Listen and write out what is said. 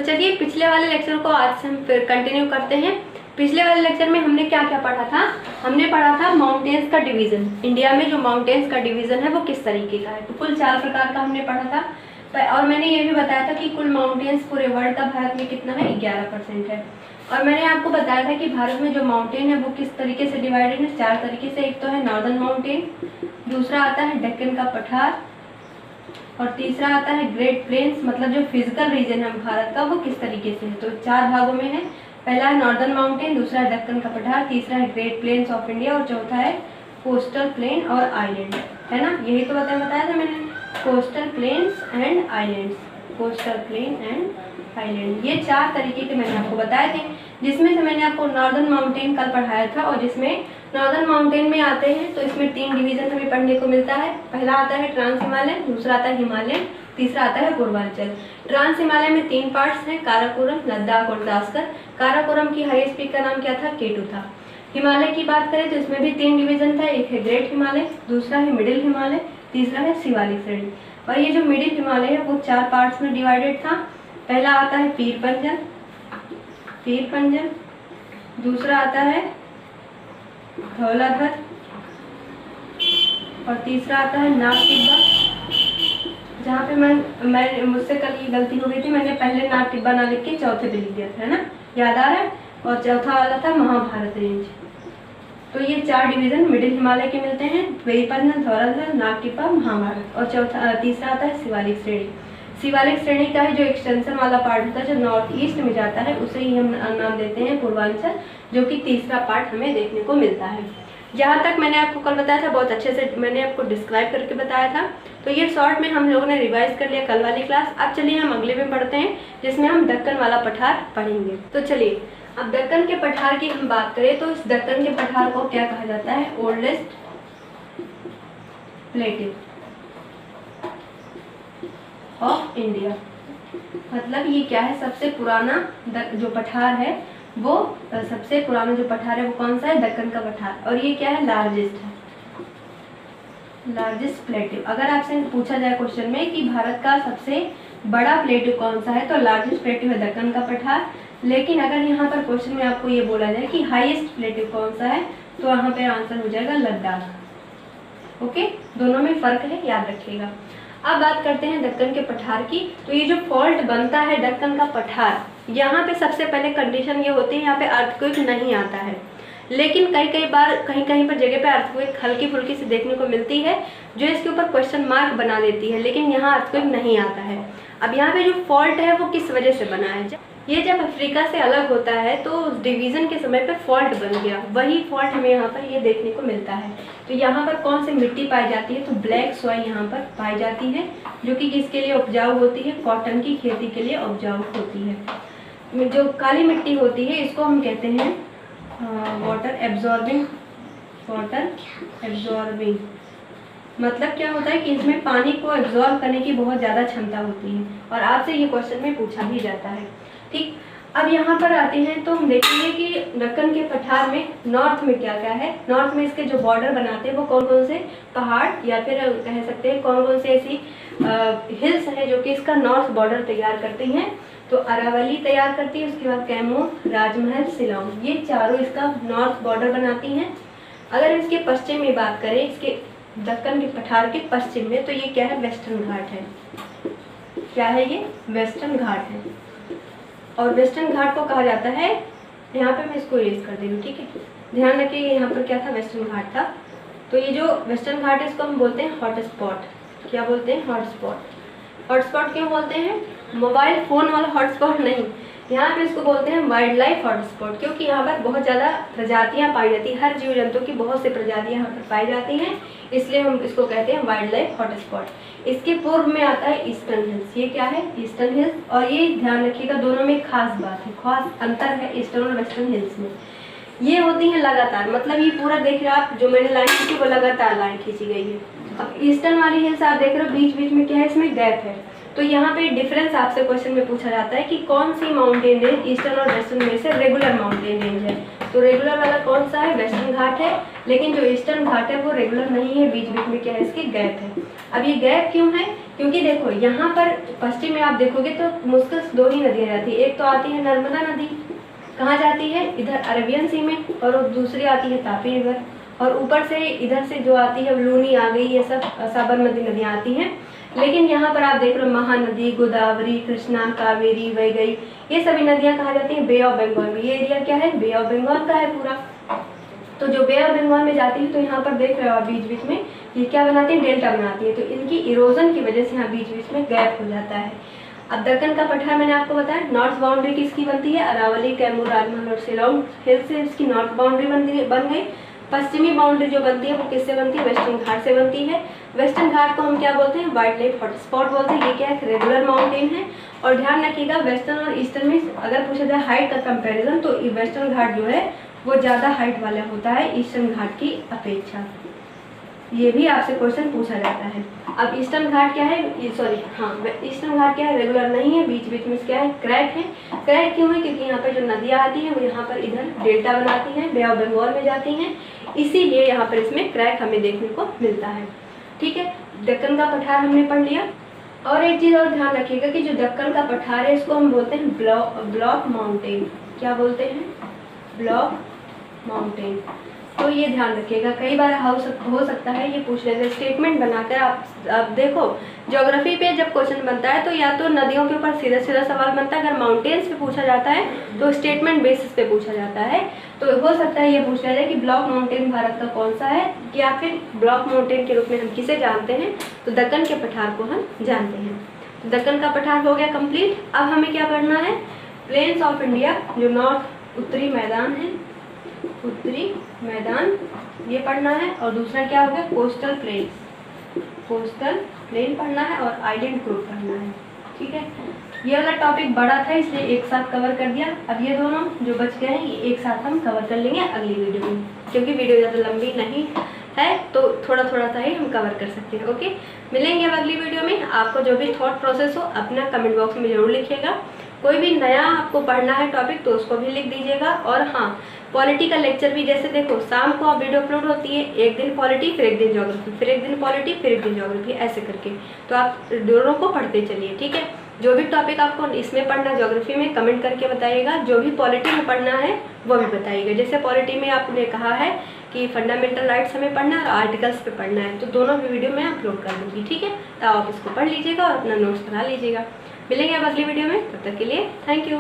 चलिए पिछले वाले लेक्चर को आज से हम फिर कंटिन्यू करते हैं। पिछले वाले लेक्चर में हमने क्या क्या पढ़ा था? हमने पढ़ा था माउंटेन्स का डिवीज़न। इंडिया में जो माउंटेन्स का डिवीज़न है वो किस तरीके का है। तो कुल 4 प्रकार का हमने पढ़ा था। और मैंने ये भी बताया था कि कुल माउंटेन्स पूरे वर्ल्ड का भारत में कितना है, 11% है। और मैंने आपको बताया था कि भारत में जो माउंटेन है वो किस तरीके से डिवाइडेड है, 4 तरीके से। एक तो है नॉर्दर्न माउंटेन, दूसरा आता है डेक्कन का पठार, और तीसरा आता है ग्रेट प्लेन्स, मतलब जो फिजिकल रीजन है भारत का वो किस तरीके से है। तो 4 भागों में है। पहला है नॉर्दर्न माउंटेन, दूसरा है डेक्कन का पठार, तीसरा है ग्रेट प्लेन्स ऑफ इंडिया, और चौथा है कोस्टल प्लेन और आइलैंड, है ना। यही तो बताया था मैंने, coastal plains and islands, coastal plain and island. ये 4 तरीके के मैंने आपको बताए थे, जिसमें से मैंने आपको नॉर्दर्न माउंटेन कल पढ़ाया था। और जिसमें नॉर्दर्न माउंटेन में आते हैं तो इसमें 3 डिवीजन हमें पढ़ने को मिलता है। पहला आता है ट्रांस हिमालयन, दूसरा आता है हिमालयन, तीसरा आता है पूर्वांचल। ट्रांस हिमालय में 3 पार्ट्स हैं, काराकोरम, लद्दाख और जास्कर। काराकोरम की हाईएस्ट पीक का नाम क्या था? K2 था। हिमालय की बात करें तो इसमें भी 3 डिवीजन था। एक है ग्रेट हिमालय, दूसरा है मिडिल हिमालय, तीसरा है शिवालिक श्रेणी। और ये जो मिडिल हिमालय है वो 4 पार्ट्स में डिवाइडेड था। पहला आता है पीर पंजन, पीर पंजन, दूसरा आता है धौलाधर, और तीसरा आता है नाग टिब्बा। जहाँ पे मैं मुझसे कल ये गलती हो गई थी, मैंने पहले नाग टिब्बा ना लिख के चौथे पे लिख दिया था, है ना, याद आ रहा है। और चौथा वाला था महाभारत रेंज। तो ये 4 डिवीजन मिडिल हिमालय के मिलते हैं, पीर पंजन, धौलाधर, नाग टिब्बा, महाभारत। और तीसरा आता है शिवालिक श्रेणी। शिवालिक श्रेणी का है जो एक्सटेंशन वाला पार्ट होता है, जो नॉर्थ ईस्ट में जाता है, उसे ही हम नाम देते हैं पूर्वांचल, जो कि तीसरा पार्ट हमें देखने को मिलता है। जहाँ तक मैंने आपको कल बताया था, बहुत अच्छे से मैंने आपको डिस्क्राइब करके बताया था। तो ये शॉर्ट में हम लोगों ने रिवाइज कर लिया कल वाली क्लास। अब चलिए हम अगले में पढ़ते हैं, जिसमें हम दक्कन वाला पठार पढ़ेंगे। तो चलिए अब दक्कन के पठार की हम बात करें तो इस दक्कन के पठार को क्या कहा जाता है? Oldest प्लेटिव of India. मतलब ये क्या है? सबसे पुराना जो पठार है वो सबसे पुराना जो पठार है वो कौन सा है? दक्कन का पठार। और ये क्या है? लार्जेस्ट है, लार्जेस्ट प्लेटिव। अगर आपसे पूछा जाए क्वेश्चन में कि भारत का सबसे बड़ा प्लेटिव कौन सा है, तो लार्जेस्ट प्लेटिव है दक्कन का पठार। लेकिन अगर यहाँ पर क्वेश्चन में आपको ये बोला जाए कि हाईएस्ट प्लेटिव कौन सा है, तो यहाँ पे आंसर हो जाएगा लद्दाख। ओके, दोनों में फर्क है, याद रखिएगा। अब बात करते हैं दक्कन के पठार की। तो ये जो फॉल्ट बनता है दक्कन का पठार, यहाँ पे सबसे पहले कंडीशन ये होती है, यहाँ पे अर्थक्वेक नहीं आता है। लेकिन कई बार कहीं पर जगह पे अर्थक्वेक हल्की फुल्की से देखने को मिलती है, जो इसके ऊपर क्वेश्चन मार्क बना देती है, लेकिन यहाँ अर्थक्वेक नहीं आता है। अब यहाँ पे जो फॉल्ट है वो किस वजह से बना है? ये जब अफ्रीका से अलग होता है तो उस डिवीज़न के समय पे फॉल्ट बन गया, वही फॉल्ट हमें यहाँ पर ये देखने को मिलता है। तो यहाँ पर कौन सी मिट्टी पाई जाती है? तो ब्लैक सॉइल यहाँ पर पाई जाती है, जो कि किसके लिए उपजाऊ होती है? कॉटन की खेती के लिए उपजाऊ होती है। जो काली मिट्टी होती है इसको हम कहते हैं वाटर एब्जॉर्बिंग, वाटर एब्जॉर्बिंग। मतलब क्या होता है कि इसमें पानी को एब्जॉर्ब करने की बहुत ज़्यादा क्षमता होती है, और आपसे ये क्वेश्चन में पूछा भी जाता है। ठीक, अब यहाँ पर आते हैं तो हम देखेंगे कि दक्कन के पठार में नॉर्थ में क्या क्या है। नॉर्थ में इसके जो बॉर्डर बनाते हैं वो कौन कौन से पहाड़, या फिर कह सकते हैं कौन कौन से ऐसी हिल्स हैं जो कि इसका नॉर्थ बॉर्डर तैयार करती हैं। तो अरावली तैयार करती है, उसके बाद कैमूर, राजमहल, शिलांग, ये चारों इसका नॉर्थ बॉर्डर बनाती हैं। अगर इसके पश्चिम में बात करें, इसके दक्कन के पठार के पश्चिम में, तो ये क्या है? वेस्टर्न घाट है। क्या है ये? वेस्टर्न घाट है। और वेस्टर्न घाट को कहा जाता है, यहाँ पे मैं इसको इरेज कर दे रही हूँ, ठीक है, ध्यान रखिए। यहाँ पर क्या था? वेस्टर्न घाट था। तो ये जो वेस्टर्न घाट है इसको हम बोलते हैं हॉट स्पॉट। क्या बोलते हैं? Hot spot. हॉट स्पॉट क्यों बोलते हैं? मोबाइल फ़ोन वाला हॉट स्पॉट नहीं, यहाँ पे इसको बोलते हैं वाइल्ड लाइफ हॉट स्पॉट, क्योंकि यहाँ पर बहुत ज़्यादा प्रजातियाँ पाई जाती हैं, हर जीव जंतु की बहुत सी प्रजातियाँ यहाँ पर पाई जाती हैं, इसलिए हम इसको कहते हैं वाइल्ड लाइफ हॉट स्पॉट। इसके पूर्व में आता है ईस्टर्न हिल्स। ये क्या है? Eastern hills. और ये ध्यान रखिएगा, दोनों में खास बात है, खास अंतर है ईस्टर्न और वेस्टर्न हिल्स में। ये होती हैं लगातार, मतलब ये पूरा देख रहे हो आप, जो मैंने लाइन खींची वो लगातार लाइन खींची गई है। अब ईस्टर्न वाली हिल्स आप देख रहे हो, बीच बीच में क्या है? इसमें गैप है। तो यहाँ पे डिफरेंस आपसे क्वेश्चन में पूछा जाता है कि कौन सी माउंटेन रेंज ईस्टर्न और वेस्टर्न में से रेगुलर माउंटेन रेंज है। तो रेगुलर वाला कौन सा है? वेस्टर्न घाट है। लेकिन जो ईस्टर्न घाट है वो रेगुलर नहीं है, बीच बीच में क्या है? इसके गैप है। अब ये गैप क्यों है? क्योंकि देखो यहाँ पर पश्चिम में आप देखोगे तो मुश्किल 2 ही नदियाँ जाती है। एक तो आती है नर्मदा नदी, कहाँ जाती है, इधर अरेबियन सी में, और दूसरी आती है तापी रिवर, और ऊपर से इधर से जो आती है लूनी आ गई, ये सब साबरमती नदियाँ आती हैं। लेकिन यहाँ पर आप देख रहे हो महानदी, गोदावरी, कृष्णा, कावेरी, वैगई, ये सभी नदियाँ कहाँ जाती हैं, बे ऑफ बंगाल में। ये एरिया क्या है, बे ऑफ बंगाल का है पूरा। तो जो बे ऑफ बंगाल में जाती है तो यहाँ पर देख रहे हो आप बीच बीच में ये क्या बनाती है, डेल्टा बनाती है। तो इनकी इरोजन की वजह से यहाँ बीच बीच में गैप हो जाता है। अब दक्कन का पठार मैंने आपको बताया, नॉर्थ बाउंड्री किसकी बनती है, अरावली, कैमूर, राजमहल और शिलांग हिल से इसकी नॉर्थ बाउंड्री बन गई। पश्चिमी बाउंड्री जो बनती है वो किससे बनती है, वेस्टर्न घाट से बनती है। वेस्टर्न घाट को हम क्या बोलते हैं, वाइल्ड लाइफ हॉटस्पॉट बोलते हैं। ये क्या है, रेगुलर माउंटेन है। और ध्यान रखिएगा वेस्टर्न और ईस्टर्न में अगर पूछा जाए हाइट का कंपेरिजन तो वेस्टर्न घाट जो है वो ज़्यादा हाइट वाला होता है ईस्टर्न घाट की अपेक्षा। ये भी आपसे क्वेश्चन पूछा जाता है। अब ईस्टर्न घाट क्या है, ईस्टर्न घाट क्या है, रेगुलर नहीं है, बीच बीच में क्या है, क्रैक है। क्रैक क्यों है, क्योंकि यहाँ पर जो नदियाँ आती हैं वो यहाँ पर इधर डेल्टा बनाती हैं, बे ऑफ बंगाल में जाती हैं, इसीलिए यहाँ पर इसमें क्रैक हमें देखने को मिलता है। ठीक है, दक्कन का पठार हमने पढ़ लिया। और एक चीज़ और ध्यान रखिएगा कि जो दक्कन का पठार है इसको हम बोलते हैं ब्लॉक माउंटेन। क्या बोलते हैं, ब्लॉक माउंटेन। तो ये ध्यान रखिएगा, कई बार हो सकता है ये पूछ लेते स्टेटमेंट बनाकर। आप देखो ज्योग्राफी पे जब क्वेश्चन बनता है तो या तो नदियों के ऊपर सीधा सीधा सवाल बनता है, अगर माउंटेन्स पे पूछा जाता है तो स्टेटमेंट बेसिस पे पूछा जाता है। तो हो सकता है ये पूछ लिया जाए कि ब्लॉक माउंटेन भारत का कौन सा है, या फिर ब्लॉक माउंटेन के रूप में हम किसे जानते हैं, तो दक्कन के पठार को हम जानते हैं। तो दक्कन का पठार हो गया कंप्लीट। अब हमें क्या पढ़ना है, प्लेन्स ऑफ इंडिया, जो नॉर्थ उत्तरी मैदान है, उत्तरी मैदान ये पढ़ना है। और दूसरा क्या हो गया, कोस्टल प्लेन पढ़ना है, और आइलैंड ग्रुप पढ़ना है। ठीक है, ये वाला टॉपिक बड़ा था इसलिए एक साथ कवर कर दिया। अब ये दोनों जो बच गए हैं ये एक साथ हम कवर कर लेंगे अगली वीडियो में, क्योंकि वीडियो ज़्यादा लंबी नहीं है तो थोड़ा थोड़ा सा ही हम कवर कर सकते हैं। ओके, मिलेंगे अब अगली वीडियो में। आपको जो भी थॉट प्रोसेस हो अपना कमेंट बॉक्स में जरूर लिखिएगा। कोई भी नया आपको पढ़ना है टॉपिक तो उसको भी लिख दीजिएगा। और हाँ, पॉलिटी का लेक्चर भी, जैसे देखो शाम को आप वीडियो अपलोड होती है, एक दिन पॉलिटी, फिर एक दिन ज्योग्राफी, फिर एक दिन पॉलिटी, फिर एक दिन ज्योग्राफी, ऐसे करके। तो आप दोनों को पढ़ते चलिए। ठीक है, जो भी टॉपिक आपको इसमें पढ़ना है ज्योग्राफी में कमेंट करके बताइएगा, जो भी पॉलिटी में पढ़ना है वो भी बताइएगा। जैसे पॉलिटी में आपने कहा है कि फंडामेंटल राइट्स हमें पढ़ना है और आर्टिकल्स पे पढ़ना है, तो दोनों भी वीडियो में अपलोड कर दूँगी। ठीक है, तो आप इसको पढ़ लीजिएगा और अपना नोट्स बना लीजिएगा। मिलेंगे अब अगली वीडियो में, तब तक के लिए थैंक यू।